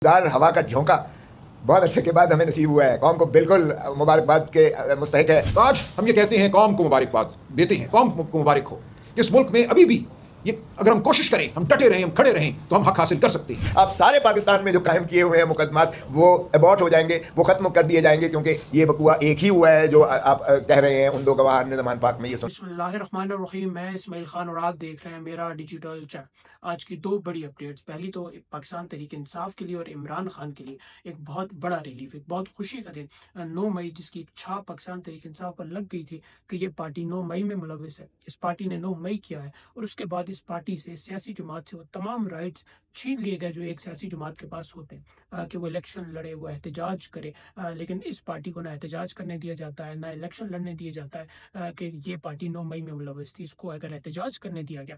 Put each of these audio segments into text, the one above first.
दार हवा का झोंका बहुत अच्छे के बाद हमें नसीब हुआ है। कौम को बिल्कुल मुबारकबाद के मुस्तहिक है। तो आज हम ये कहते हैं, कौम को मुबारकबाद देते हैं, कौम को मुबारक हो कि इस मुल्क में अभी भी ये अगर हम कोशिश करें, हम डटे रहें, हम खड़े रहें, तो हम हक हासिल कर सकते हैं। अब सारे पाकिस्तान में जो कायम किए हुए हैं मुकदमात वो अबॉर्ट हो जाएंगे, वो खत्म कर दिए जाएंगे, क्योंकि ये बकुआ एक ही हुआ है जो आप कह रहे हैं। उन दो गवाह ने ज़मान पाक में ये बिस्मिल्लाहिर्रहमानिर्रहीम। मैं इस्माइल खान और आप देख रहे हैं मेरा डिजिटल चैनल। आज की दो बड़ी अपडेट्स। पहली तो पाकिस्तान तहरीक इंसाफ के लिए और इमरान खान के लिए एक बहुत बड़ा रिलीफ, एक बहुत खुशी का दिन। 9 मई जिसकी छाप पाकिस्तान तहरीक इंसाफ पर लग गई थी कि ये पार्टी 9 मई में मुलविस है। इस पार्टी ने 9 मई किया है और उसके बाद इस पार्टी से, सियासी जमात से वो तमाम राइट्स छीन लिए गए जो एक सियासी जमात के पास होते हैं, कि वो इलेक्शन लड़े, वो एहतजाज करे। लेकिन इस पार्टी को ना एहतजाज करने दिया जाता है, ना इलेक्शन लड़ने दिया जाता है। कि ये पार्टी 9 मई में मुलविस थी, इसको अगर एहतजाज करने दिया गया,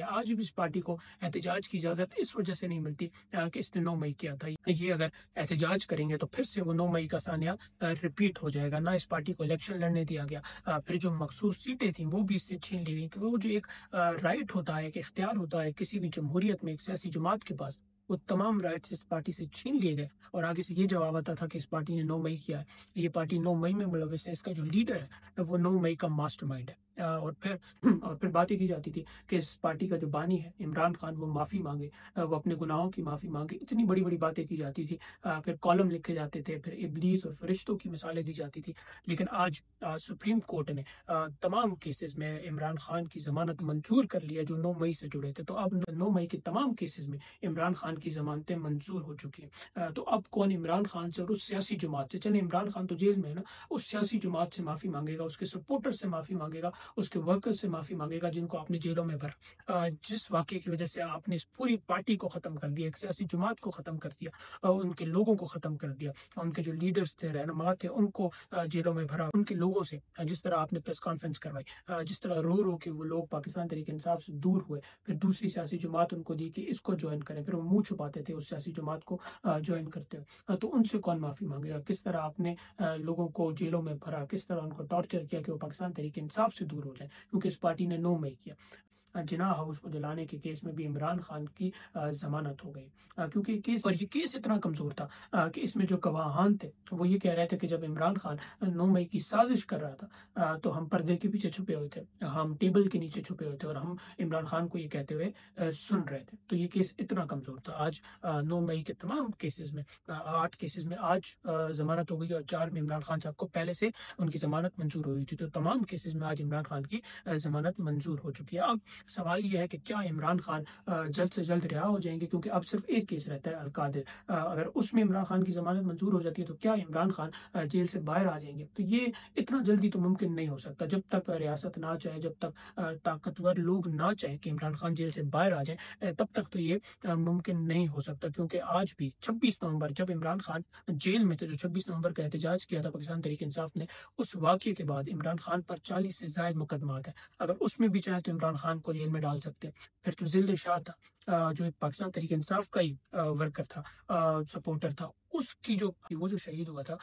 आज भी इस पार्टी को एहतजाज की इजाज़त इस वजह से नहीं मिलती कि इसने 9 मई किया था। ये अगर एहतजाज करेंगे तो फिर से वो 9 मई का सानिया रिपीट हो जाएगा। ना इस पार्टी को इलेक्शन लड़ने दिया गया, फिर जो मखसूस सीटें थी वो भी इससे छीन ली गई। तो वो जो एक राइट होता है, एक इख्तियार होता है किसी भी जमहूरियत में एक सियासी जमात के पास, वो तमाम राइट्स इस पार्टी से छीन लिए गए। और आगे से ये जवाब आता था कि इस पार्टी ने 9 मई किया है, ये पार्टी 9 मई में मुलविस है, इसका जो लीडर है वो 9 मई का मास्टरमाइंड है। और फिर बात ये की जाती थी कि इस पार्टी का जो बानी है इमरान खान, वो माफ़ी मांगे, वो अपने गुनाहों की माफ़ी मांगे। इतनी बड़ी बड़ी बातें की जाती थी, फिर कॉलम लिखे जाते थे, फिर इबलीस और फरिश्तों की मिसालें दी जाती थी। लेकिन आज सुप्रीम कोर्ट ने तमाम केसेस में इमरान खान की ज़मानत मंजूर कर लिया जो 9 मई से जुड़े थे। तो अब 9 मई के तमाम केसेस में इमरान खान की ज़मानतें मंजूर हो चुकी हैं। तो अब कौन इमरान खान से और उस सियासी जमात से, चले इमरान खान तो जेल में है ना, उस सियासी जमात से माफ़ी मांगेगा, उसके सपोर्टर से माफ़ी मांगेगा, उसके वर्कर्स से माफ़ी मांगेगा जिनको आपने जेलों में भरा, जिस वाक़े की वजह से आपने इस पूरी पार्टी को ख़त्म कर दिया, एक सियासी जमात को ख़त्म कर दिया, उनके लोगों को ख़त्म कर दिया, उनके जो लीडर्स थे, रहनुमा थे, उनको जेलों में भरा। उनके लोगों से जिस तरह आपने प्रेस कॉन्फ्रेंस करवाई, जिस तरह रो रो के वो लोग पाकिस्तान तहरीक इंसाफ से दूर हुए, फिर दूसरी सियासी जमात उनको दी कि इसको ज्वाइन करें, फिर वो मुंह छुपाते थे उस सियासी जमात को ज्वाइन करते हुए। तो उनसे कौन माफ़ी मांगेगा? किस तरह आपने लोगों को जेलों में भरा, किस तरह उनको टॉर्चर किया कि वो पाकिस्तान तहरीक इंसाफ से दूर हो जाए, क्योंकि इस पार्टी ने 9 मई किया। जिना हाउस को जलाने के केस में भी इमरान खान की जमानत हो गई, क्योंकि ये केस इतना कमज़ोर था कि इसमें जो गवाहान थे वो ये कह रहे थे कि जब इमरान खान 9 मई की साजिश कर रहा था, तो हम पर्दे के पीछे छुपे हुए थे, हम टेबल के नीचे छुपे हुए थे और हम इमरान खान को ये कहते हुए सुन रहे थे। तो ये केस इतना कमज़ोर था। आज 9 मई के तमाम केसेस में, 8 केसेस में आज जमानत हो गई और 4 में इमरान खान साहब को पहले से उनकी जमानत मंजूर हुई थी। तो तमाम केसेस में आज इमरान खान की जमानत मंजूर हो चुकी है। अब सवाल ये है कि क्या इमरान खान जल्द से जल्द रिहा हो जाएंगे, क्योंकि अब सिर्फ एक केस रहता है अलकादिर। अगर उसमें इमरान खान की जमानत मंजूर हो जाती है तो क्या इमरान खान जेल से बाहर आ जाएंगे? तो ये इतना जल्दी तो मुमकिन नहीं हो सकता। जब तक रियासत ना चाहे, जब तक ताकतवर लोग ना चाहें कि इमरान खान जेल से बाहर आ जाए, तब तक तो ये मुमकिन नहीं हो सकता। क्योंकि आज भी 26 नवंबर जब इमरान खान जेल में थे, जो 26 नवंबर का एहतजाज किया था पाकिस्तान तहरीक इंसाफ ने, उस वाक़ये के बाद इमरान खान पर 40 से ज़ायद मुकदमात हैं। अगर उसमें भी चाहे तो इमरान खान को जेल में डाल सकते हैं। फिर जो जिल्द शाह था, जो एक पाकिस्तान तहरीक इंसाफ का ही वर्कर था, सपोर्टर था, उसकी जो वो जो शहीद हुआ था,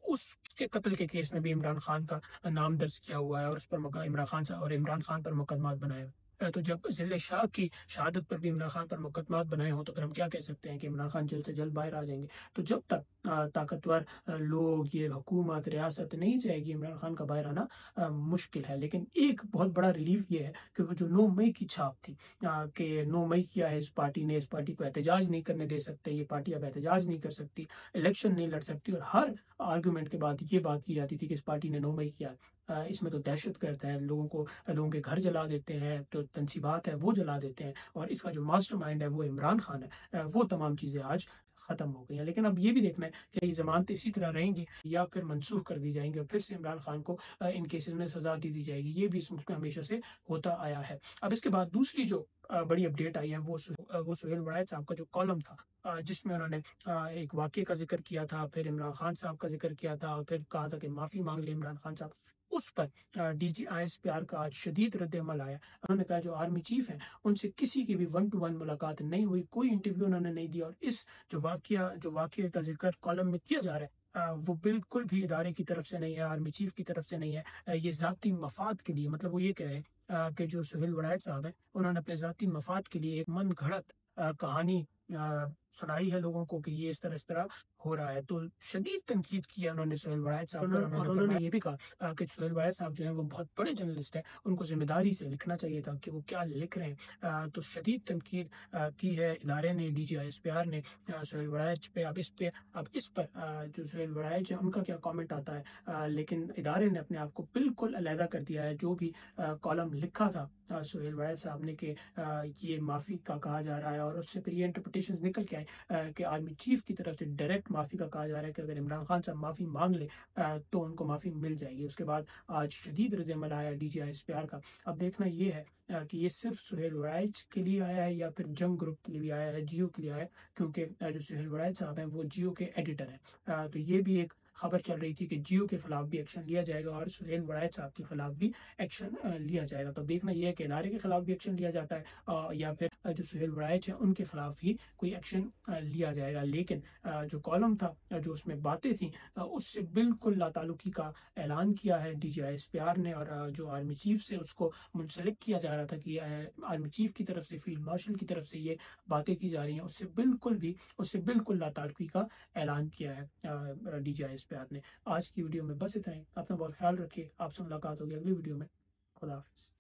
उसके कत्ल के केस में भी इमरान खान का नाम दर्ज किया हुआ है और उस पर इमरान खान पर मुकदमात बनाए हुए। तो जब जिल्द शाह की शहादत पर भी इमरान खान पर मुकदमात बनाए हों तो फिर हम क्या कह सकते हैं कि इमरान खान जल्द से जल्द बाहर आ जाएंगे? तो जब तक ताकतवर लोग, ये हुकूमत, रियासत नहीं चाहेगी इमरान खान का बाहर आना, मुश्किल है। लेकिन एक बहुत बड़ा रिलीफ ये है कि वो जो 9 मई की छाप थी, कि 9 मई किया है इस पार्टी ने, इस पार्टी को एहतजाज नहीं करने दे सकते, ये पार्टी अब एहतजाज नहीं कर सकती, इलेक्शन नहीं लड़ सकती। और हर आर्गूमेंट के बाद ये बात की जाती थी कि इस पार्टी ने 9 मई किया है, इसमें तो दहशत गर्द है, लोगों के घर जला देते हैं, तो तनसीबात है वो जला देते हैं, और इसका जो मास्टरमाइंड है वो इमरान खान है। वो तमाम चीज़ें आज खत्म हो गई है। लेकिन अब ये भी देखना है कि ये जमानतें इसी तरह रहेंगी या फिर मनसूख कर दी जाएंगी और फिर से इमरान खान को इन केसेस में सजा दी जाएगी। ये भी इस मुल्क में हमेशा से होता आया है। अब इसके बाद दूसरी जो बड़ी अपडेट आई है वो सुहेल वड़ैच साहब का जो कॉलम था, जिसमें उन्होंने एक वाक़ये का जिक्र किया था, फिर इमरान खान साहब का जिक्र किया था और फिर कहा था कि माफ़ी मांग ले इमरान खान साहब। उस पर DGISPR का आज शदीद रद्द-ए-अमल आया। उन्होंने कहा जो आर्मी चीफ हैं उनसे किसी की भी 1 टू 1 मुलाकात नहीं हुई, कोई इंटरव्यू उन्होंने नहीं दिया, और इस जो वाक़ये का ज़िक्र कॉलम में किया जा रहा है, वो बिल्कुल भी इदारे की तरफ से नहीं है, आर्मी चीफ की तरफ से नहीं है। ये ज़ाती मफ़ाद के लिए, मतलब वो ये कह रहे हैं कि जो सुहेल वड़ैच साहब हैं उन्होंने अपने ज़ाती मफ़ाद के लिए एक मन घड़त कहानी सुनाई है लोगों को कि ये इस तरह हो रहा है। तो शदीद तनकीद की है उन्होंने सुहेल वड़ाइच साहब पर और उन्होंने ये भी कहा कि सुहेल वड़ाइच साहब जो हैं वो बहुत बड़े जर्नलिस्ट हैं, उनको ज़िम्मेदारी से लिखना चाहिए था कि वो क्या लिख रहे हैं। तो शदीद तनकीद की है इदारे ने, DGISPR ने सुहेल वड़ाइच पे। अब इस पर जो सुहेल वड़ाइच है उनका क्या कमेंट आता है, लेकिन इदारे ने अपने आप को बिल्कुल अलहदा कर दिया है। जो भी कॉलम लिखा था सुहेल वड़ाइच साहब ने कि ये माफ़ी का कहा जा रहा है, और उससे फिर ये इंटरप्रिटेशंस निकल के आए कि आर्मी चीफ की तरफ से डायरेक्ट माफ़ी का कहा जा रहा है कि अगर इमरान खान साहब माफ़ी मांग ले तो उनको माफ़ी मिल जाएगी। उसके बाद आज शदीद रद्द-ए-अमल आया DGISPR का। अब देखना ये है कि ये सिर्फ सुहेल वड़ाइच के लिए आया है या फिर जंग ग्रुप के लिए भी आया है, जियो के लिए आया है, क्योंकि जो सुहेल वड़ाइच साहब हैं वो जियो के एडिटर हैं। तो ये भी एक खबर चल रही थी कि जियो के खिलाफ भी एक्शन लिया जाएगा और सुहेल वड़ाइच साहब के खिलाफ भी एक्शन लिया जाएगा। तो देखना यह है कि इदारे के खिलाफ भी एक्शन लिया जाता है या फिर जो सुहेल वड़ाइच है उनके खिलाफ ही कोई एक्शन लिया जाएगा। लेकिन जो कॉलम था, जो उसमें बातें थी, उससे बिल्कुल लाताल्लुकी का ऐलान किया है DGISPR ने, और जो आर्मी चीफ से उसको मुंसलिक किया जा रहा था कि आर्मी चीफ की तरफ से, फील्ड मार्शल की तरफ से ये बातें की जा रही हैं, उससे बिल्कुल लाताल्लुकी का ऐलान किया है DGISPR ने। आज की वीडियो में बस इतना ही। अपना बहुत ख्याल रखिए। आपसे मुलाकात होगी अगली वीडियो में। खुदा हाफिज़।